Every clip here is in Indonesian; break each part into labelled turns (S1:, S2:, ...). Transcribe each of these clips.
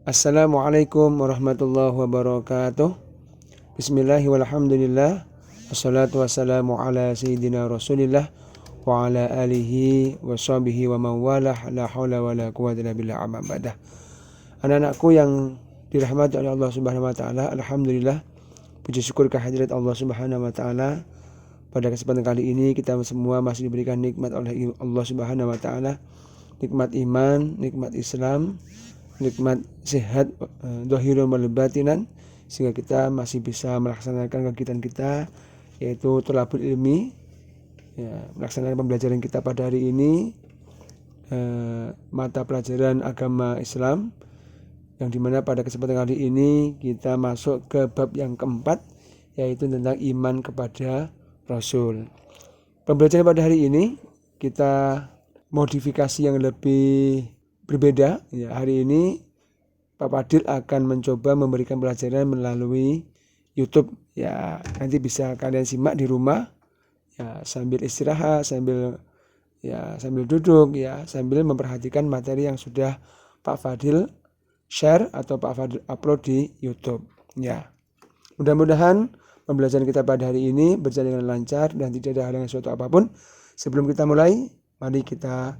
S1: Assalamualaikum warahmatullahi wabarakatuh. Bismillahirrahmanirrahim. Walhamdulillah. Wassalatu wassalamu ala sayyidina Rasulillah wa ala alihi wa sahbihi wa mawalah. La haula wa la quwwata illa billah, amma ba'dah. Anak-anakku yang dirahmati oleh Allah Subhanahu wa taala, alhamdulillah, puji syukur kehadirat Allah Subhanahu wa taala. Pada kesempatan kali ini kita semua masih diberikan nikmat oleh Allah Subhanahu wa taala, nikmat iman, nikmat Islam, nikmat sehat zahirun wal batinan, sehingga kita masih bisa melaksanakan kegiatan kita, yaitu thalabul ilmi, melaksanakan pembelajaran kita pada hari ini, mata pelajaran agama Islam, yang dimana pada kesempatan kali ini kita masuk ke bab yang keempat, yaitu tentang iman kepada Rasul. Pembelajaran pada hari ini kita modifikasi yang lebih berbeda. Hari ini Pak Fadil akan mencoba memberikan pelajaran melalui YouTube. Nanti bisa kalian simak di rumah, sambil istirahat, sambil duduk, sambil memperhatikan materi yang sudah Pak Fadil share atau Pak Fadil upload di YouTube. Mudah-mudahan pembelajaran kita pada hari ini berjalan dengan lancar dan tidak ada halangan suatu apapun. Sebelum kita mulai, mari kita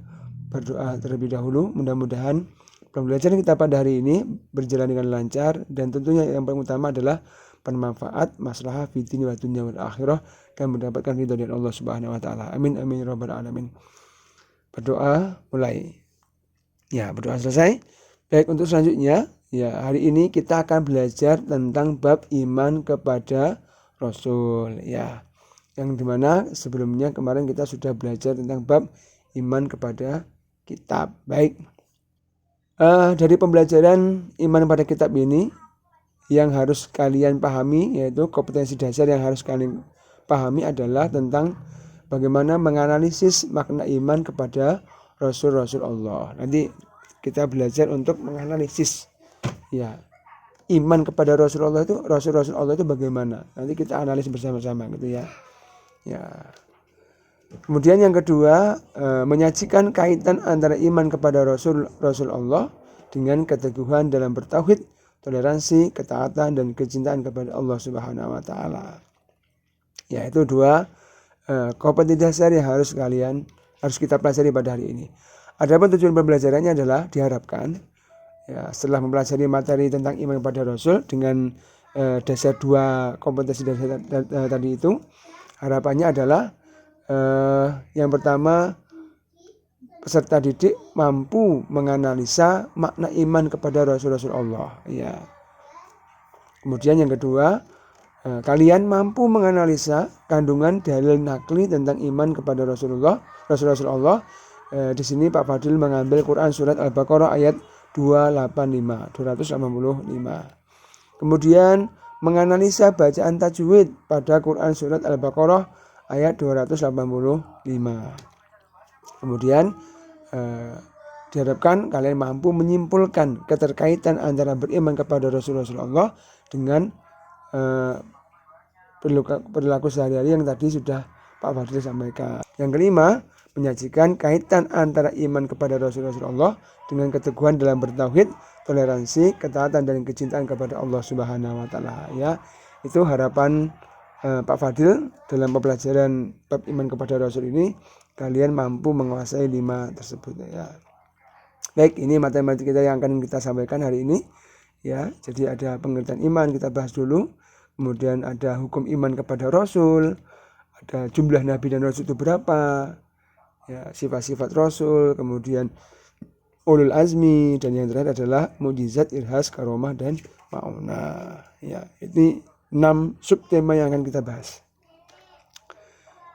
S1: berdoa terlebih dahulu. Mudah-mudahan pembelajaran kita pada hari ini berjalan dengan lancar, dan tentunya yang paling utama adalah bermanfaat, maslahah fid dini wa dunya wal akhirah, dan mendapatkan ridha dari Allah Subhanahu wa taala. Amin amin ya rabbal alamin. Berdoa mulai. Berdoa selesai. Baik, untuk selanjutnya, hari ini kita akan belajar tentang bab iman kepada Rasul, yang dimana sebelumnya kemarin kita sudah belajar tentang bab iman kepada kitab. Baik, dari pembelajaran iman pada kitab ini, yang harus kalian pahami, yaitu kompetensi dasar yang harus kalian pahami adalah tentang bagaimana menganalisis makna iman kepada Rasul-Rasul Allah. Nanti kita belajar untuk menganalisis iman kepada Rasulullah itu, Rasul-Rasul Allah itu bagaimana. Nanti kita analisis bersama-sama gitu ya. Kemudian yang kedua, menyajikan kaitan antara iman kepada Rasul Allah dengan keteguhan dalam bertauhid, toleransi, ketaatan, dan kecintaan kepada Allah Subhanahu wa taala. Itu dua kompetensi dasar yang harus kita pelajari pada hari ini. Adapun tujuan pembelajarannya adalah diharapkan setelah mempelajari materi tentang iman kepada Rasul dengan dasar dua kompetensi dasar tadi itu, harapannya adalah yang pertama, peserta didik mampu menganalisa makna iman kepada Rasul-Rasul Allah. Kemudian yang kedua, kalian mampu menganalisa kandungan dalil nakli tentang iman kepada Rasul-Rasul Allah. Di sini Pak Fadil mengambil Quran surat Al-Baqarah ayat 285. Kemudian menganalisa bacaan tajwid pada Quran surat Al-Baqarah ayat 285. Kemudian diharapkan kalian mampu menyimpulkan keterkaitan antara beriman kepada Rasul-Rasul Allah dengan perilaku sehari-hari yang tadi sudah Pak Fadil sampaikan. Yang kelima, menyajikan kaitan antara iman kepada Rasul-Rasul Allah dengan keteguhan dalam bertauhid, toleransi, ketaatan, dan kecintaan kepada Allah Subhanahu wa taala. Itu harapan Pak Fadil dalam pembelajaran bab iman kepada Rasul ini, kalian mampu menguasai 5 tersebut. Baik, ini materi kita yang akan kita sampaikan hari ini. Jadi ada pengertian iman, kita bahas dulu. Kemudian ada hukum iman kepada Rasul, ada jumlah Nabi dan Rasul itu berapa, sifat-sifat Rasul, kemudian ulul azmi, dan yang terakhir adalah mukjizat, irhas, karomah, dan ma'unah. Ini 6 subtema yang akan kita bahas.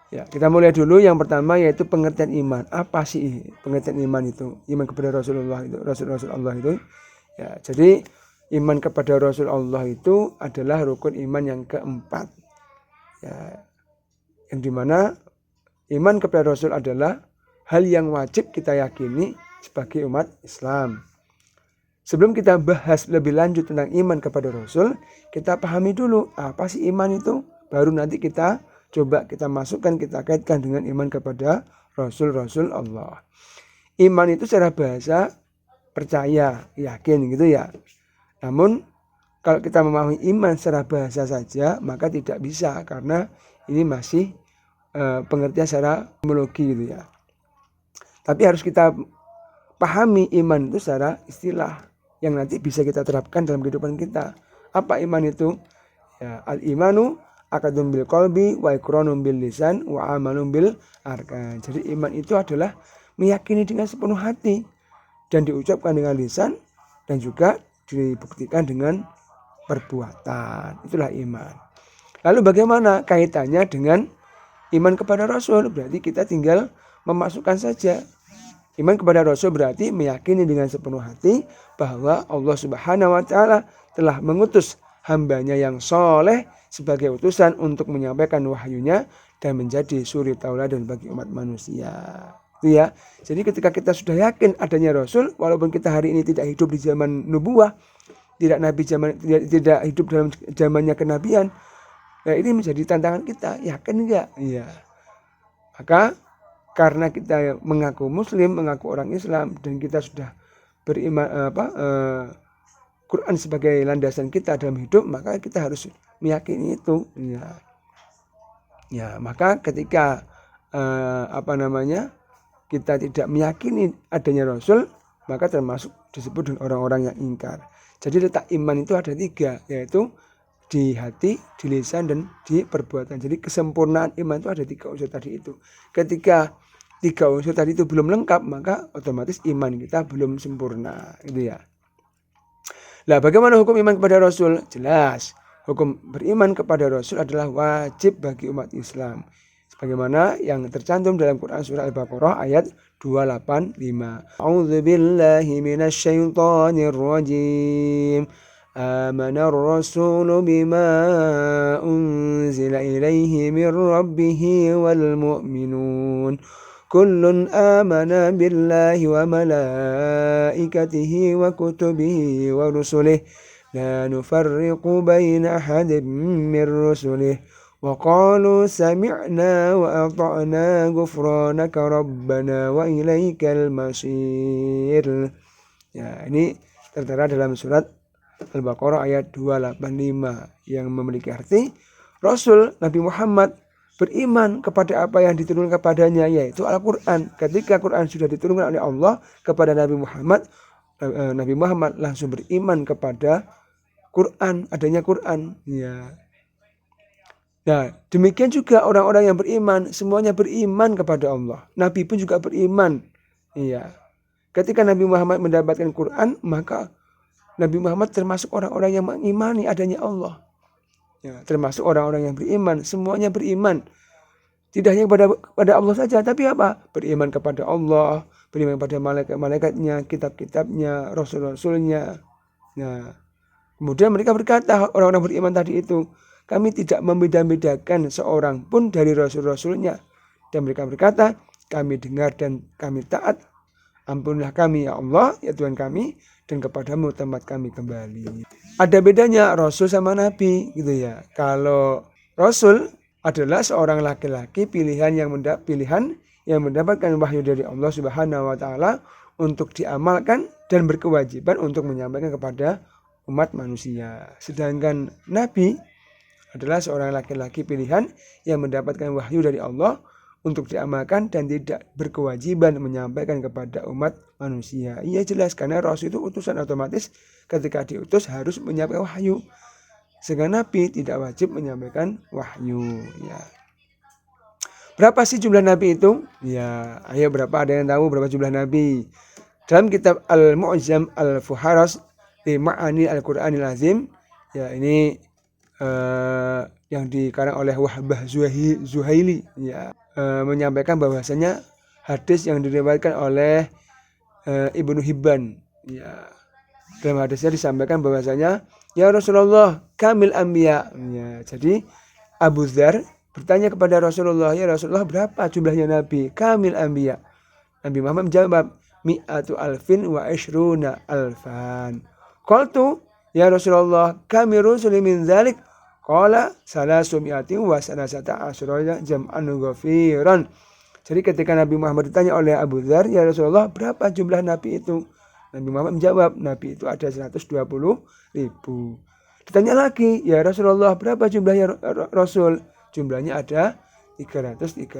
S1: Kita mulai dulu. Yang pertama yaitu pengertian iman. Apa sih pengertian iman itu? Iman kepada Rasulullah itu, Rasul Allah itu. Jadi iman kepada Rasul Allah itu adalah rukun iman yang keempat. Yang dimana iman kepada Rasul adalah hal yang wajib kita yakini sebagai umat Islam. Sebelum kita bahas lebih lanjut tentang iman kepada Rasul, kita pahami dulu apa sih iman itu. Baru nanti kita coba kita masukkan, kita kaitkan dengan iman kepada Rasul-Rasul Allah. Iman itu secara bahasa percaya, yakin gitu ya. Namun kalau kita memahami iman secara bahasa saja maka tidak bisa, karena ini masih pengertian secara etimologi gitu ya. Tapi harus kita pahami iman itu secara istilah yang nanti bisa kita terapkan dalam kehidupan kita. Apa iman itu? Ya, al-imanu akadun bil qalbi wa iqranun bil lisan wa amalun bil arkan. Jadi iman itu adalah meyakini dengan sepenuh hati dan diucapkan dengan lisan dan juga dibuktikan dengan perbuatan. Itulah iman. Lalu bagaimana kaitannya dengan iman kepada Rasul? Berarti kita tinggal memasukkan saja. Iman kepada Rasul berarti meyakini dengan sepenuh hati bahwa Allah Subhanahu wa Ta'ala telah mengutus hambanya yang soleh sebagai utusan untuk menyampaikan wahyunya dan menjadi suri tauladan bagi umat manusia. Itu ya. Jadi ketika kita sudah yakin adanya Rasul, walaupun kita hari ini tidak hidup di zaman nubuwah, tidak hidup dalam zamannya kenabian, nah ini menjadi tantangan kita. Yakin enggak? Iya. Maka karena kita mengaku muslim, mengaku orang Islam, dan kita sudah beriman Quran sebagai landasan kita dalam hidup, maka kita harus meyakini itu. Ya, maka ketika kita tidak meyakini adanya Rasul, maka termasuk disebut dengan orang-orang yang ingkar. Jadi letak iman itu ada 3, yaitu di hati, di lisan, dan di perbuatan. Jadi kesempurnaan iman itu ada 3 unsur tadi itu. Ketika 3 unsur tadi itu belum lengkap, maka otomatis iman kita belum sempurna, gitu ya. Nah, bagaimana hukum iman kepada Rasul? Jelas, hukum beriman kepada Rasul adalah wajib bagi umat Islam. Sebagaimana yang tercantum dalam Quran surah Al-Baqarah ayat 285. A'udzu billahi minasy syaithanir rajim. Amanar rasulu bima unzila ilaihi mir rabbih wal mu'minun. Kullun amana billahi wa malaikatihi wa kutubihi wa rusulihi la nufarriqu baina ahadin min rusulihi wa qalu sami'na wa ata'na ghufranaka rabbana wa ilaikal masir. Ya, ini tertera dalam surat Al-Baqarah ayat 285 yang memiliki arti Rasul Nabi Muhammad beriman kepada apa yang diturunkan kepadanya, yaitu Al-Quran. Ketika Quran sudah diturunkan oleh Allah kepada Nabi Muhammad langsung beriman kepada Quran, adanya Quran. Ya. Nah, demikian juga orang-orang yang beriman, semuanya beriman kepada Allah. Nabi pun juga beriman. Iya. Ketika Nabi Muhammad mendapatkan Quran, maka Nabi Muhammad termasuk orang-orang yang mengimani adanya Allah. Ya, termasuk orang-orang yang beriman, semuanya beriman. Tidak hanya kepada Allah saja, tapi apa? Beriman kepada Allah, beriman kepada malaikat-malaikatnya, kitab-kitabnya, rasul-rasulnya. Nah, kemudian mereka berkata, orang-orang beriman tadi itu, kami tidak membeda-bedakan seorang pun dari rasul-rasulnya. Dan mereka berkata, kami dengar dan kami taat. Ampunilah kami ya Allah, ya Tuhan kami, dan kepadamu tempat kami kembali. Ada bedanya Rasul sama Nabi, gitu ya. Kalau Rasul adalah seorang laki-laki pilihan yang mendapatkan wahyu dari Allah Subhanahu wa Ta'ala untuk diamalkan dan berkewajiban untuk menyampaikan kepada umat manusia. Sedangkan Nabi adalah seorang laki-laki pilihan yang mendapatkan wahyu dari Allah untuk diamalkan dan tidak berkewajiban menyampaikan kepada umat manusia. Iya jelas, karena Rasul itu utusan, otomatis ketika diutus harus menyampaikan wahyu. Sedangkan Nabi tidak wajib menyampaikan wahyu. Ya. Berapa sih jumlah Nabi itu? Ya, ayo berapa? Ada yang tahu berapa jumlah Nabi? Dalam kitab Al-Mu'jam Al-Fuharas di Ma'ani Al-Quranil Azim, ya ini yang dikarang oleh Wahbah Zuhaili, ya. Menyampaikan bahwasanya hadis yang diriwayatkan oleh Ibnu Hibban, ya. Dalam hadisnya disampaikan bahwasanya ya Rasulullah kamil anbiya, ya. Jadi Abu Dzar bertanya kepada Rasulullah, ya Rasulullah berapa jumlahnya Nabi kamil anbiya? Nabi Muhammad menjawab mi'atu alfin wa ishruna alfan. Qultu ya Rasulullah kami rusuli min dzalik? Qala salasumi'atin wa salasata asyara jam'an ghafiran. Jadi ketika Nabi Muhammad ditanya oleh Abu Dzar, ya Rasulullah berapa jumlah Nabi itu? Nabi Muhammad menjawab, Nabi itu ada 120.000. Ditanya lagi, ya Rasulullah berapa jumlahnya Rasul? Jumlahnya ada 313.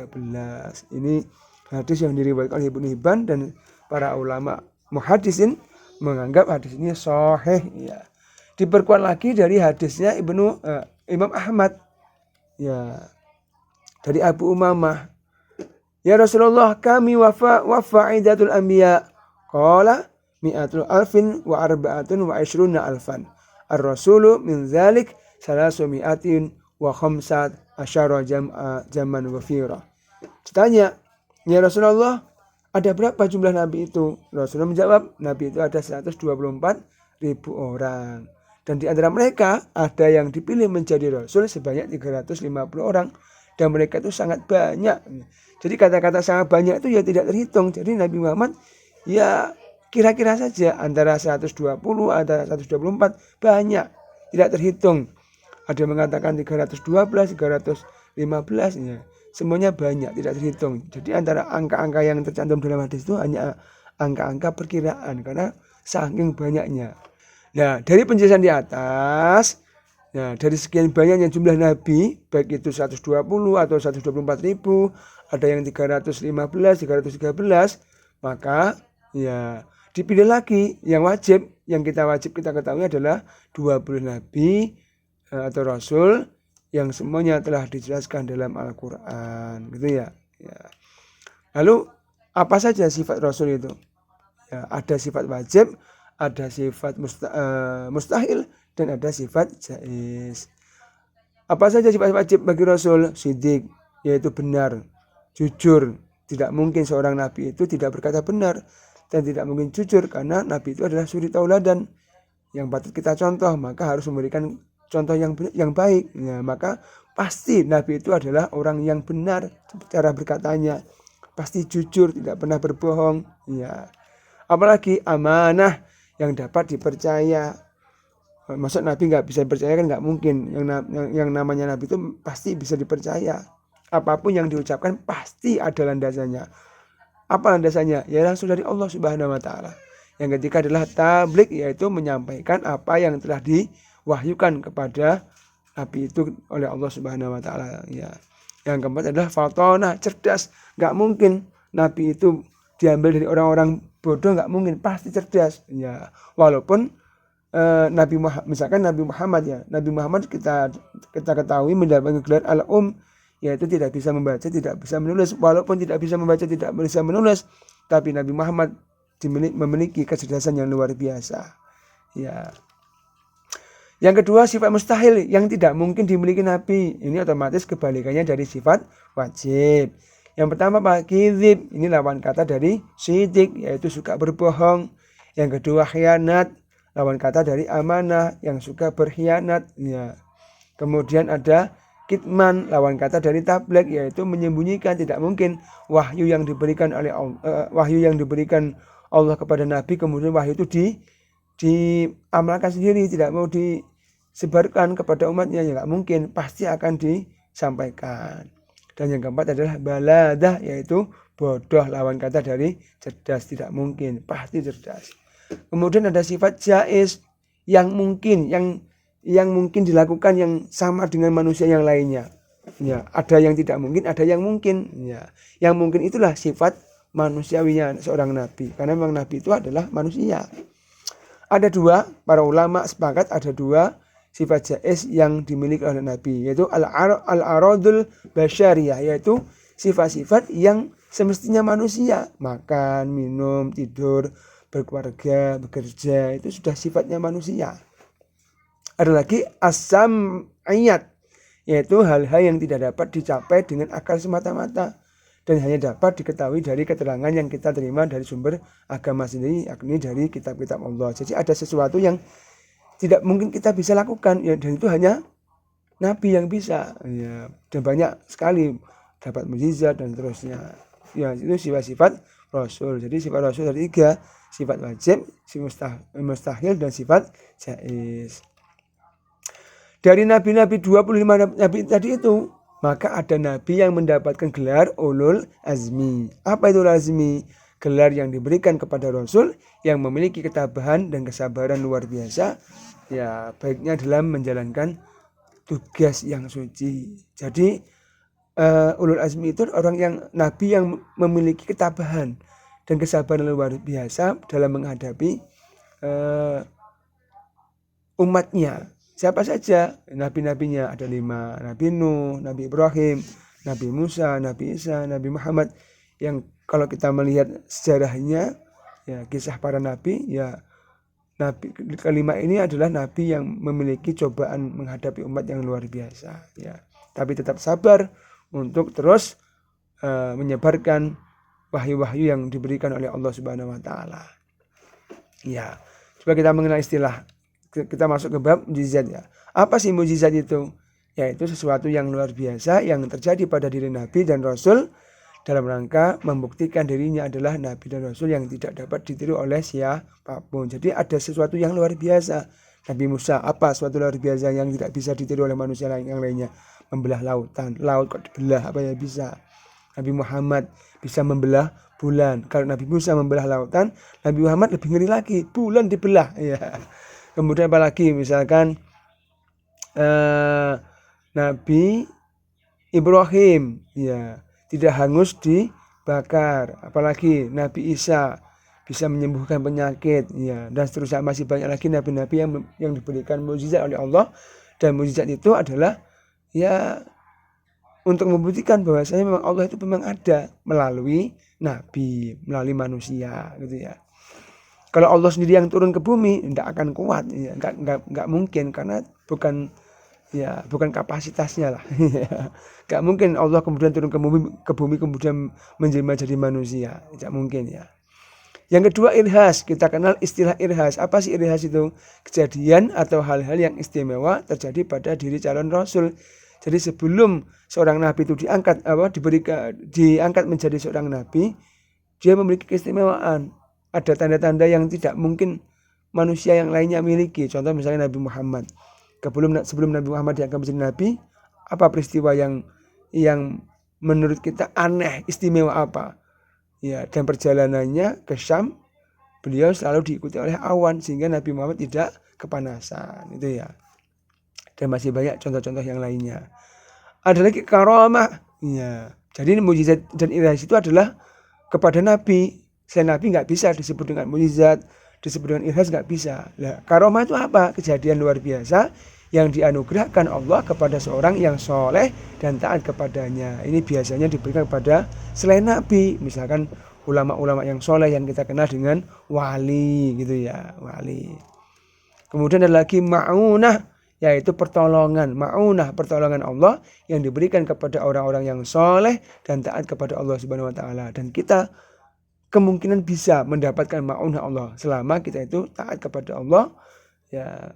S1: Ini hadis yang diriwayatkan oleh Ibnu Hibban dan para ulama muhaddisin menganggap hadis ini sahih. Ya. Diperkuat lagi dari hadisnya Imam Ahmad. Ya. Dari Abu Umamah. Ya Rasulullah, kami wafa'idatul anbiya. Qala mi'atul alfin wa arba'atun wa ishruna alfan. Ar-rasulu min zalik salasu mi'atin wa khamsat asyara zaman wafira. Ditanya, ya Rasulullah, ada berapa jumlah nabi itu? Rasulullah menjawab, nabi itu ada 124.000 orang. Dan di antara mereka ada yang dipilih menjadi rasul sebanyak 350 orang. Dan mereka itu sangat banyak. Jadi kata-kata sangat banyak itu ya tidak terhitung. Jadi Nabi Muhammad ya kira-kira saja antara 120, antara 124, banyak, tidak terhitung. Ada yang mengatakan 312, 315, ya. Semuanya banyak, tidak terhitung. Jadi antara angka-angka yang tercantum dalam hadis itu hanya angka-angka perkiraan karena saking banyaknya. Nah, dari penjelasan di atas, nah dari sekian banyaknya jumlah nabi, baik itu 120 atau 124.000, ada yang 315, 313, maka ya dipilih lagi yang wajib, yang kita ketahui adalah 20 nabi atau rasul yang semuanya telah dijelaskan dalam Al-Quran, gitu ya. Lalu apa saja sifat rasul itu? Ya, ada sifat wajib, ada sifat mustahil, dan ada sifat jaiz. Apa saja sifat wajib bagi rasul? Sidik, yaitu benar, jujur. Tidak mungkin seorang nabi itu tidak berkata benar. Dan tidak mungkin jujur karena nabi itu adalah suri tauladan yang patut kita contoh, maka harus memberikan contoh yang baik. Ya, maka pasti nabi itu adalah orang yang benar cara berkatanya, pasti jujur, tidak pernah berbohong. Ya, apalagi amanah yang dapat dipercaya. Maksud nabi nggak bisa dipercaya kan nggak mungkin. Yang namanya nabi itu pasti bisa dipercaya. Apapun yang diucapkan pasti ada landasannya. Apa landasannya? Ya langsung dari Allah Subhanahu wa taala. Yang ketiga adalah tabligh, yaitu menyampaikan apa yang telah diwahyukan kepada nabi itu oleh Allah Subhanahu wa taala, ya. Yang keempat adalah fatonah, cerdas. Enggak mungkin nabi itu diambil dari orang-orang bodoh, enggak mungkin, pasti cerdas, ya. Walaupun misalkan Nabi Muhammad, ya. Nabi Muhammad kita ketahui mendapatkan gelar yaitu tidak bisa membaca, tidak bisa menulis. Walaupun tidak bisa membaca, tidak bisa menulis, tapi Nabi Muhammad memiliki kecerdasan yang luar biasa. Ya. Yang kedua, sifat mustahil yang tidak mungkin dimiliki Nabi. Ini otomatis kebalikannya dari sifat wajib. Yang pertama, kizib, ini lawan kata dari sidik, yaitu suka berbohong. Yang kedua, khianat, lawan kata dari amanah, yang suka berkhianat. Ya. Kemudian ada kitman, lawan kata dari tabligh, yaitu menyembunyikan. Tidak mungkin wahyu yang diberikan Allah kepada Nabi kemudian wahyu itu diamalkan sendiri, tidak mau disebarkan kepada umatnya, ya nggak mungkin, pasti akan disampaikan. Dan yang keempat adalah baladah, yaitu bodoh, lawan kata dari cerdas. Tidak mungkin, pasti cerdas. Kemudian ada sifat jaiz, yang mungkin dilakukan yang sama dengan manusia yang lainnya. Ya, ada yang tidak mungkin, ada yang mungkin. Ya, yang mungkin itulah sifat manusiawinya seorang nabi, karena memang nabi itu adalah manusia. Ada dua, para ulama sepakat ada dua sifat jaiz yang dimiliki oleh nabi, yaitu al-aradul basyariyah, yaitu sifat-sifat yang semestinya manusia, makan, minum, tidur, berkeluarga, bekerja, itu sudah sifatnya manusia. Ada lagi as-sam'iyat, yaitu hal-hal yang tidak dapat dicapai dengan akal semata-mata dan hanya dapat diketahui dari keterangan yang kita terima dari sumber agama sendiri, yakni dari kitab-kitab Allah. Jadi ada sesuatu yang tidak mungkin kita bisa lakukan, ya, dan itu hanya nabi yang bisa, ya. Dan banyak sekali dapat mukjizat dan terusnya. Ya, itu sifat-sifat rasul. Jadi sifat rasul ada 3, sifat wajib, sifat mustahil, dan sifat jaiz. Dari nabi-nabi 25 nabi tadi itu, maka ada nabi yang mendapatkan gelar ulul azmi. Apa itu ulul azmi? gelar yang diberikan kepada Rasul yang memiliki ketabahan dan kesabaran luar biasa, ya baiknya dalam menjalankan tugas yang suci. Jadi ulul azmi itu orang yang nabi yang memiliki ketabahan dan kesabaran luar biasa dalam menghadapi umatnya. Siapa saja nabi-nabinya, ada 5, Nabi Nuh, Nabi Ibrahim, Nabi Musa, Nabi Isa, Nabi Muhammad, yang kalau kita melihat sejarahnya, ya kisah para nabi, ya nabi kelima ini adalah nabi yang memiliki cobaan menghadapi umat yang luar biasa, ya. Tapi tetap sabar untuk terus menyebarkan wahyu-wahyu yang diberikan oleh Allah Subhanahu wa taala. Ya, coba kita mengenal istilah, kita masuk ke bab mukjizat ya. Apa sih mukjizat itu? Yaitu sesuatu yang luar biasa yang terjadi pada diri Nabi dan Rasul dalam rangka membuktikan dirinya adalah Nabi dan Rasul yang tidak dapat ditiru oleh siapapun. Jadi ada sesuatu yang luar biasa. Nabi Musa, apa sesuatu luar biasa yang tidak bisa ditiru oleh manusia yang lainnya? Membelah lautan. Laut kok dibelah, apa ya bisa? Nabi Muhammad bisa membelah bulan. Kalau Nabi Musa membelah lautan, Nabi Muhammad lebih ngeri lagi, bulan dibelah. Ya. Kemudian apalagi misalkan Nabi Ibrahim, ya tidak hangus dibakar. Apalagi Nabi Isa bisa menyembuhkan penyakit, ya, dan seterusnya. Masih banyak lagi nabi-nabi yang diberikan mukjizat oleh Allah, dan mukjizat itu adalah ya untuk membuktikan bahwasanya memang Allah itu memang ada melalui nabi, melalui manusia, gitu ya. Kalau Allah sendiri yang turun ke bumi, tidak akan kuat, ya, nggak mungkin, karena bukan kapasitasnya lah. Nggak mungkin Allah kemudian turun ke bumi kemudian menjelma jadi manusia, tidak mungkin ya. Yang kedua irhas, kita kenal istilah irhas. Apa sih irhas itu? Kejadian atau hal-hal yang istimewa terjadi pada diri calon rasul. Jadi sebelum seorang nabi itu diangkat menjadi seorang nabi, dia memiliki keistimewaan. Ada tanda-tanda yang tidak mungkin manusia yang lainnya miliki. Contoh misalnya Nabi Muhammad. Sebelum Nabi Muhammad diangkat menjadi nabi, apa peristiwa yang menurut kita aneh, istimewa apa? Ya, dan perjalanannya ke Syam, beliau selalu diikuti oleh awan sehingga Nabi Muhammad tidak kepanasan, itu ya. Dan masih banyak contoh-contoh yang lainnya. Ada lagi karamah. Ya. Jadi mukjizat dan irhas itu adalah kepada nabi. Selain nabi nggak bisa disebut dengan mukjizat, disebut dengan irhas nggak bisa. Nah, karamah itu apa? Kejadian luar biasa yang dianugerahkan Allah kepada seorang yang soleh dan taat kepadanya. Ini biasanya diberikan kepada selain nabi, misalkan ulama-ulama yang soleh yang kita kenal dengan wali, gitu ya, wali. Kemudian ada lagi ma'unah, yaitu pertolongan. Ma'unah, pertolongan Allah yang diberikan kepada orang-orang yang soleh dan taat kepada Allah Subhanahu wa taala. Dan kita kemungkinan bisa mendapatkan ma'unah Allah selama kita itu taat kepada Allah, ya,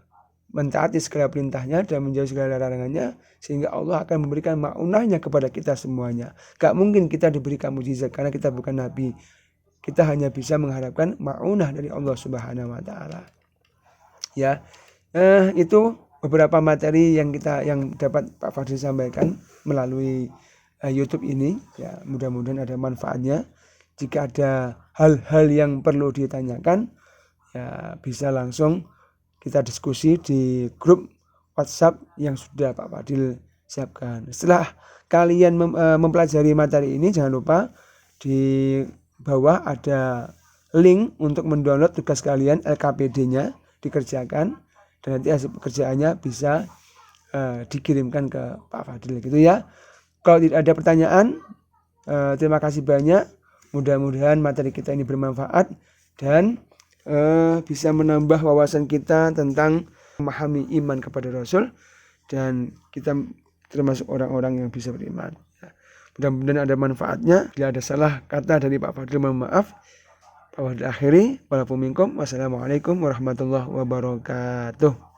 S1: mentaati segala perintahnya dan menjauhi segala larangannya, sehingga Allah akan memberikan ma'unahnya kepada kita semuanya. Gak mungkin kita diberikan mukjizat karena kita bukan nabi. Kita hanya bisa mengharapkan ma'unah dari Allah Subhanahu wa taala. Ya. Itu beberapa materi yang dapat Pak Fadil sampaikan melalui YouTube ini, ya, mudah-mudahan ada manfaatnya. Jika ada hal-hal yang perlu ditanyakan, ya bisa langsung kita diskusi di grup WhatsApp yang sudah Pak Fadil siapkan. Setelah kalian mempelajari materi ini, jangan lupa di bawah ada link untuk mendownload tugas kalian, LKPD-nya dikerjakan, dan nanti hasil pekerjaannya bisa dikirimkan ke Pak Fadil, gitu ya. Kalau tidak ada pertanyaan, terima kasih banyak. Mudah-mudahan materi kita ini bermanfaat dan bisa menambah wawasan kita tentang memahami iman kepada Rasul, dan kita termasuk orang-orang yang bisa beriman. Mudah-mudahan ada manfaatnya. Bila ada salah kata dari Pak Fadil, mohon maaf. Pak Fadil akhiri. Wassalamualaikum warahmatullahi wabarakatuh.